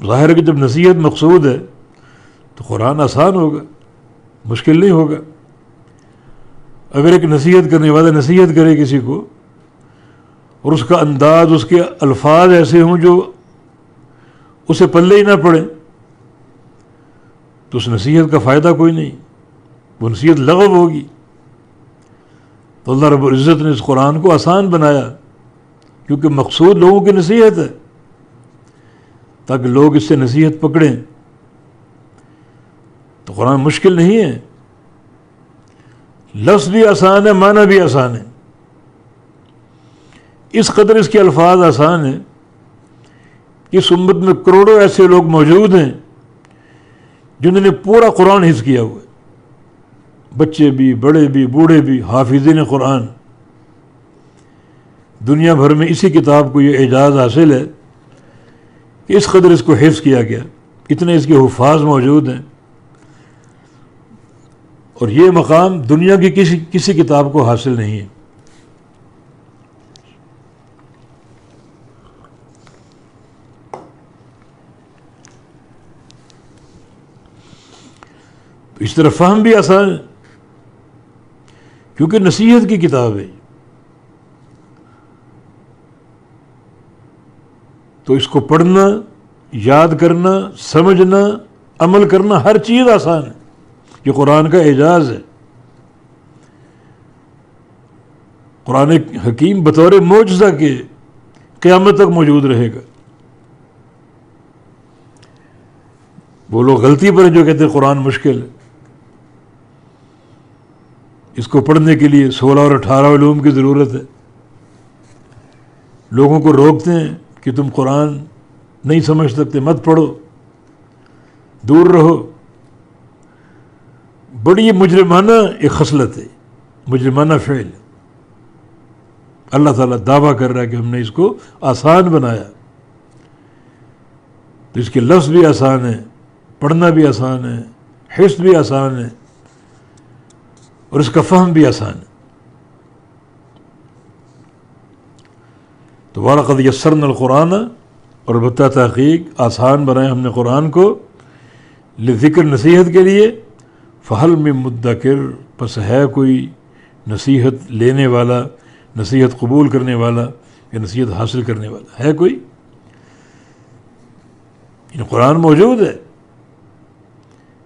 ظاہر ہے کہ جب نصیحت مقصود ہے تو قرآن آسان ہوگا، مشکل نہیں ہوگا۔ اگر ایک نصیحت کرنے والا نصیحت کرے کسی کو اور اس کا انداز، اس کے الفاظ ایسے ہوں جو اسے پلے ہی نہ پڑے، تو اس نصیحت کا فائدہ کوئی نہیں، وہ نصیحت لغو ہوگی۔ تو اللہ رب العزت نے اس قرآن کو آسان بنایا کیونکہ مقصود لوگوں کی نصیحت ہے، تاکہ لوگ اس سے نصیحت پکڑیں۔ تو قرآن مشکل نہیں ہے، لفظ بھی آسان ہے، معنی بھی آسان ہے۔ اس قدر اس کے الفاظ آسان ہیں کہ اس امت میں کروڑوں ایسے لوگ موجود ہیں جنہوں نے پورا قرآن حفظ کیا ہوا ہے، بچے بھی، بڑے بھی، بوڑھے بھی، حافظین قرآن۔ دنیا بھر میں اسی کتاب کو یہ اعجاز حاصل ہے کہ اس قدر اس کو حفظ کیا گیا، اتنے اس کے حفاظ موجود ہیں، اور یہ مقام دنیا کی کسی کتاب کو حاصل نہیں ہے۔ تو اس طرح فہم بھی آسان ہے کیونکہ نصیحت کی کتاب ہے، تو اس کو پڑھنا، یاد کرنا، سمجھنا، عمل کرنا، ہر چیز آسان ہے۔ یہ قرآن کا اعجاز ہے۔ قرآن حکیم بطور معجزہ کے قیامت تک موجود رہے گا۔ وہ لوگ غلطی پر جو کہتے ہیں قرآن مشکل ہے، اس کو پڑھنے کے لیے 16 اور 18 علوم کی ضرورت ہے۔ لوگوں کو روکتے ہیں کہ تم قرآن نہیں سمجھ سکتے، مت پڑھو، دور رہو۔ بڑی مجرمانہ ایک خصلت ہے، مجرمانہ فعل۔ اللہ تعالیٰ دعویٰ کر رہا ہے کہ ہم نے اس کو آسان بنایا، تو اس کے لفظ بھی آسان ہیں، پڑھنا بھی آسان ہے، حفظ بھی آسان ہے، اور اس کا فہم بھی آسان ہے۔ تو وَلَقَدْ يَسَّرْنَا الْقُرْآنَ، اور البتہ تحقیق آسان بنائے ہم نے قرآن کو، لذکر نصیحت کے لیے، فَهَلْ مِن مُدَّكِرٍ، پس ہے کوئی نصیحت لینے والا، نصیحت قبول کرنے والا یا نصیحت حاصل کرنے والا، ہے کوئی؟ یہ قرآن موجود ہے،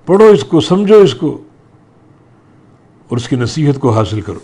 پڑھو اس کو، سمجھو اس کو، اور اس کی نصیحت کو حاصل کرو۔